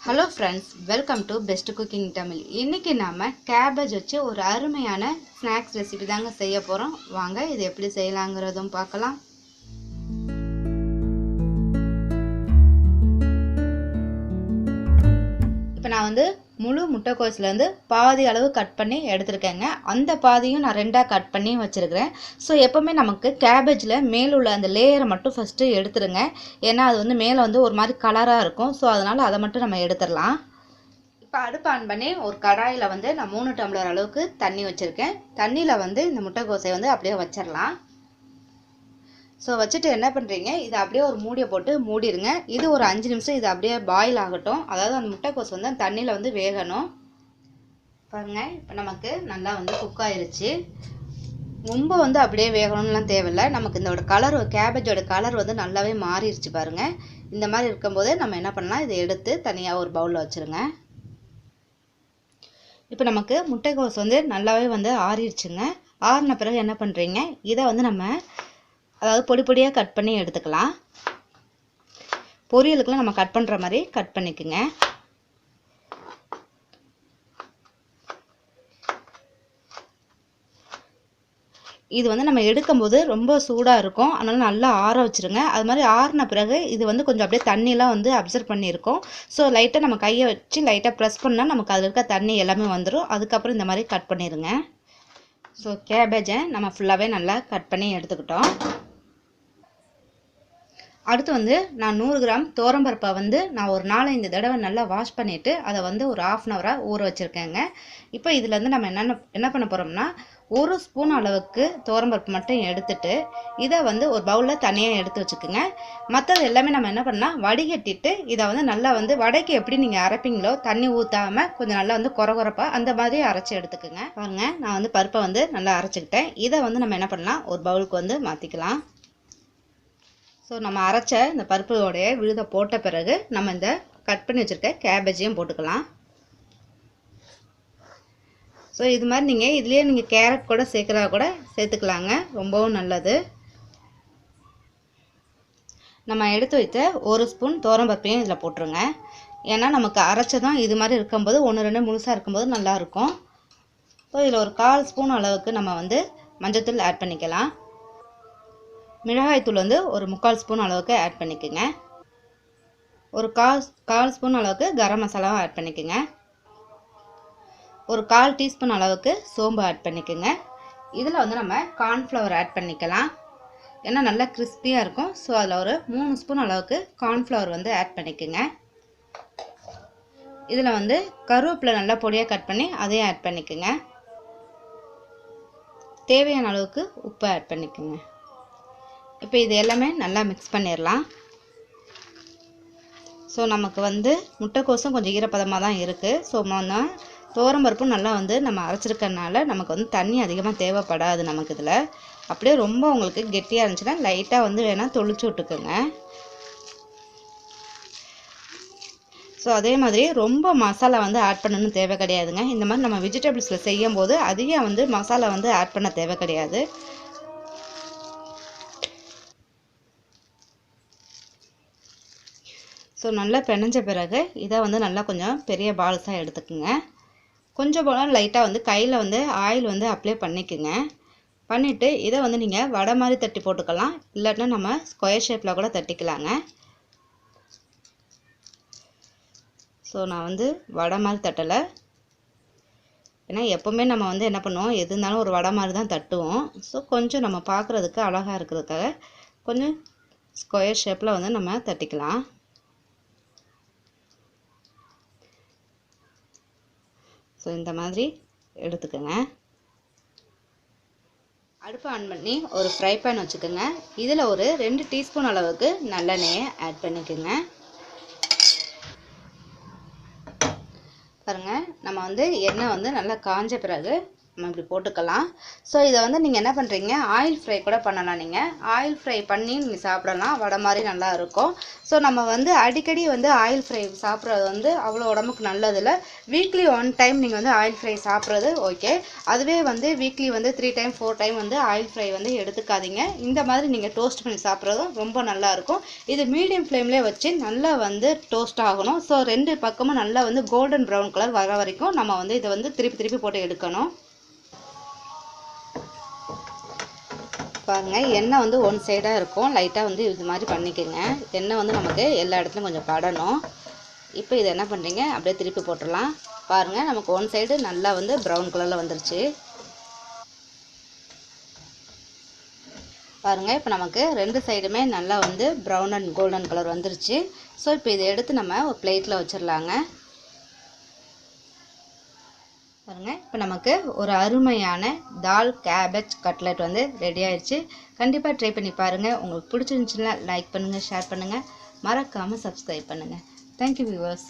Hello friends, welcome to Best Cooking Tamil. இன்னைக்கு நாம cabbage வச்சு ஒரு அருமையான ஸ்நாக்ஸ் ரெசிபி தாங்க செய்ய போறோம். வாங்க இது எப்படி செய்யலாம்ங்கறதும் பார்க்கலாம். இப்போ நான் வந்து முழு முட்டைக்கோஸ்ல இருந்து பாதி அளவு கட் பண்ணி எடுத்துர்க்கேங்க. அந்த பாதியும் நான் ரெண்டா கட் பண்ணி வச்சிருக்கேன். சோ எப்பவுமே நமக்கு கேபேஜ்ல மேல உள்ள அந்த லேயரை மட்டும் ஃபர்ஸ்ட் எடுத்துருங்க. ஏன்னா அது வந்து மேல வந்து ஒரு மாதிரி கலரா இருக்கும். சோ அதனால அதை மட்டும் நம்ம எடுத்துறலாம். இப்போ அடுப்பு ஆன் பண்ணி ஒரு கடாயில வந்து நான் 3 டம்ளர் அளவுக்கு தண்ணி வச்சிருக்கேன். தண்ணில வந்து இந்த முட்டைக்கோஸை வந்து அப்படியே வச்சிரலாம். சோ வச்சிட்டு என்ன பண்றீங்க, இத அப்படியே ஒரு மூடியை போட்டு மூடிடுங்க. இது ஒரு 5 நிமிஷம் இது அப்படியே பாயில் ஆகட்டும். அதாவது அந்த முட்டைக்கோஸ் வந்து தண்ணில வந்து வேகணும். பாருங்க இப்போ நமக்கு நல்லா வந்து குக் ஆயிருச்சு. ரொம்ப வந்து அப்படியே வேகணும்லாம் தேவையில்லை. நமக்கு இதோட கலர் கேபேஜோட கலர் வந்து நல்லாவே மாறிடுச்சு பாருங்க. இந்த மாதிரி இருக்கும்போது நம்ம என்ன பண்ணலாம், இதை எடுத்து தனியா ஒரு பவுல்ல வச்சிருங்க. இப்போ நமக்கு முட்டைக்கோஸ் வந்து நல்லாவே வந்து ஆறிடுச்சுங்க. ஆறின பிறகு என்ன பண்றீங்க, இதை வந்து நம்ம அதாவது பொடி பொடியா கட் பண்ணி எடுத்துக்கலாம். பொரியலுக்குலாம் நம்ம கட் பண்ற மாதிரி கட் பண்ணிக்கங்க. இது வந்து நம்ம எடுக்கும்போது ரொம்ப சூடா இருக்கும். அதனால நல்லா ஆற வச்சிருங்க. அது மாதிரி ஆறின பிறகு இது வந்து கொஞ்சம் அப்படியே தண்ணிலாம் வந்து அப்சர்வ் பண்ணியிருக்கும். ஸோ லைட்டாக நம்ம கையை வச்சு லைட்டாக ப்ரெஸ் பண்ணால் நமக்கு அதில் இருக்க தண்ணி எல்லாமே வந்துடும். அதுக்கப்புறம் இந்த மாதிரி கட் பண்ணிடுங்க. ஸோ கேபேஜை நம்ம ஃபுல்லாகவே நல்லா கட் பண்ணி எடுத்துக்கிட்டோம். அடுத்து வந்து நான் 100 கிராம் துவரம்பருப்பை வந்து நான் ஒரு 4-5 தடவை நல்லா வாஷ் பண்ணிவிட்டு அதை வந்து ஒரு 1/2 hour ஊற வச்சுருக்கேங்க. இப்போ இதுலேருந்து நம்ம என்ன பண்ண போகிறோம்னா, 1 ஸ்பூன் அளவுக்கு துவரம்பருப்பு மட்டும் எடுத்துட்டு இதை வந்து ஒரு பவுலில் தனியாக எடுத்து வச்சுக்கோங்க. மற்றது எல்லாமே நம்ம என்ன பண்ணால் வடிகட்டிட்டு இதை வந்து நல்லா வந்து வடைக்கு எப்படி நீங்கள் அரைப்பீங்களோ தண்ணி ஊற்றாமல் கொஞ்சம் நல்லா வந்து கொரகொரப்பாக அந்த மாதிரி அரைச்சி எடுத்துக்கோங்க. பாருங்க நான் வந்து பருப்பை வந்து நல்லா அரைச்சிக்கிட்டேன். இதை வந்து நம்ம என்ன பண்ணலாம், ஒரு பவுலுக்கு வந்து மாற்றிக்கலாம். ஸோ நம்ம அரைச்ச இந்த பருப்போடைய விழுதை போட்ட பிறகு நம்ம இந்த கட் பண்ணி வச்சுருக்க கேபேஜையும் போட்டுக்கலாம். ஸோ இது மாதிரி நீங்கள் இதுலேயே நீங்கள் கேரட் கூட சேர்க்குறா கூட சேர்த்துக்கலாங்க, ரொம்பவும் நல்லது. நம்ம எடுத்து வைத்த 1 ஸ்பூன் துவரம்பருப்பையும் இதில் போட்டுருங்க. ஏன்னா நமக்கு அரைச்சதும் இது மாதிரி இருக்கும்போது 1-2 முழுசாக இருக்கும்போது நல்லாயிருக்கும். ஸோ இதில் ஒரு 1/4 ஸ்பூன் அளவுக்கு நம்ம வந்து மஞ்சத்தூள் ஆட் பண்ணிக்கலாம். மிளகாய்த்தூள் வந்து ஒரு 3/4 ஸ்பூன் அளவுக்கு ஆட் பண்ணிக்கோங்க. ஒரு 1/4 ஸ்பூன் அளவுக்கு கரம் மசாலாவும் ஆட் பண்ணிக்கோங்க. ஒரு 1/4 டீஸ்பூன் அளவுக்கு சோம்பு ஆட் பண்ணிக்கோங்க. இதில் வந்து நம்ம கார்ன்ஃப்ளவர் ஆட் பண்ணிக்கலாம். ஏன்னா நல்லா கிறிஸ்பியாக இருக்கும். ஸோ அதில் ஒரு 3 ஸ்பூன் அளவுக்கு கார்ன்ஃப்ளவர் வந்து ஆட் பண்ணிக்கோங்க. இதில் வந்து கருவேப்பிலை நல்லா பொடியாக கட் பண்ணி அதையும் ஆட் பண்ணிக்கோங்க. தேவையான அளவுக்கு உப்பு ஆட் பண்ணிக்கோங்க. இப்போ இது எல்லாமே நல்லா மிக்ஸ் பண்ணிடலாம். ஸோ நமக்கு வந்து முட்டைக்கோஸும் கொஞ்சம் ஈரப்பதமாக தான் இருக்குது. ஸோ நம்ம துவரம்பருப்பும் நல்லா வந்து நம்ம அரைச்சிருக்கனால நமக்கு வந்து தண்ணி அதிகமாக தேவைப்படாது நமக்கு இதில். அப்படியே ரொம்ப உங்களுக்கு கெட்டியாக இருந்துச்சுன்னா லைட்டாக வந்து வேணால் தொளிச்சு விட்டுக்குங்க. ஸோ அதே மாதிரி ரொம்ப மசாலா வந்து ஆட் பண்ணணும்னு தேவை கிடையாதுங்க. இந்த மாதிரி நம்ம வெஜிடபிள்ஸில் செய்யும் போது அதிகம் வந்து மசாலா வந்து ஆட் பண்ண தேவை கிடையாது. ஸோ நல்லா பிணைஞ்ச பிறகு இதை வந்து நல்லா கொஞ்சம் பெரிய பால்ஸாக எடுத்துக்குங்க. கொஞ்சம் போல லைட்டாக வந்து கையில் வந்து ஆயில் வந்து அப்ளை பண்ணிக்கோங்க. பண்ணிவிட்டு இதை வந்து நீங்கள் வடை மாதிரி தட்டி போட்டுக்கலாம். இல்லாட்டினா நம்ம ஸ்கொயர் ஷேப்பில் கூட தட்டிக்கலாங்க. ஸோ நான் வந்து வடை மாதிரி தட்டலை. ஏன்னா எப்போவுமே நம்ம வந்து என்ன பண்ணுவோம், எது இருந்தாலும் ஒரு வடை மாதிரி தான் தட்டுவோம். ஸோ கொஞ்சம் நம்ம பார்க்குறதுக்கு அழகாக இருக்கிறதுக்காக கொஞ்சம் ஸ்கொயர் ஷேப்பில் வந்து நம்ம தட்டிக்கலாம். ஸோ இந்த மாதிரி எடுத்துக்கோங்க. அடுப்பு ஆன் பண்ணி ஒரு ஃப்ரை பேன் வச்சுக்கோங்க. இதில் ஒரு 2 டீஸ்பூன் அளவுக்கு நல்லெண்ணெயை ஆட் பண்ணிக்கோங்க. பாருங்கள் நம்ம வந்து எண்ணெய் வந்து நல்லா காஞ்ச பிறகு நம்ம இப்படி போட்டுக்கலாம். ஸோ இதை வந்து நீங்கள் என்ன பண்ணுறீங்க, ஆயில் ஃப்ரை கூட பண்ணலாம். நீங்கள் ஆயில் ஃப்ரை பண்ணி நீங்கள் சாப்பிடலாம், வடை மாதிரி நல்லா இருக்கும். ஸோ நம்ம வந்து அடிக்கடி வந்து ஆயில் ஃப்ரை சாப்பிட்றது வந்து அவ்வளோ உடம்புக்கு நல்லதில்லை. வீக்லி 1 டைம் நீங்கள் வந்து ஆயில் ஃப்ரை சாப்பிட்றது ஓகே. அதுவே வந்து வீக்லி வந்து 3 டைம் 4 டைம் வந்து ஆயில் ஃப்ரை வந்து எடுத்துக்காதீங்க. இந்த மாதிரி நீங்கள் டோஸ்ட் பண்ணி சாப்பிட்றதும் ரொம்ப நல்லாயிருக்கும். இது மீடியம் ஃப்ளேம்லேயே வச்சு நல்லா வந்து டோஸ்ட் ஆகணும். ஸோ 2 பக்கமும் நல்லா வந்து கோல்டன் ப்ரௌன் கலர் வர வரைக்கும் நம்ம வந்து இதை வந்து திருப்பி போட்டு எடுக்கணும். பாருங்கள், எண்ணெய் வந்து ஒன் சைடாக இருக்கும். லைட்டாக வந்து இது மாதிரி பண்ணிக்கோங்க. எண்ணெய் வந்து நமக்கு எல்லா இடத்துலையும் கொஞ்சம் படணும். இப்போ இதை என்ன பண்ணுறீங்க, அப்படியே திருப்பி போட்டுடலாம். பாருங்கள், நமக்கு ஒன் சைடு நல்லா வந்து ப்ரௌன் கலரில் வந்துருச்சு. பாருங்கள், இப்போ நமக்கு 2 சைடுமே நல்லா வந்து ப்ரௌன் அண்ட் கோல்டன் கலர் வந்துருச்சு. ஸோ இப்போ இதை எடுத்து நம்ம ஒரு பிளேட்டில் வச்சிடலாங்க. பாருங்கள், இப்போ நமக்கு ஒரு அருமையான தால் கேபேஜ் கட்லெட் வந்து ரெடி ஆயிடுச்சு. கண்டிப்பாக ட்ரை பண்ணி பாருங்கள். உங்களுக்கு பிடிச்சிருந்துச்சுன்னா லைக் பண்ணுங்கள், ஷேர் பண்ணுங்கள், மறக்காமல் சப்ஸ்கிரைப் பண்ணுங்கள். Thank you viewers.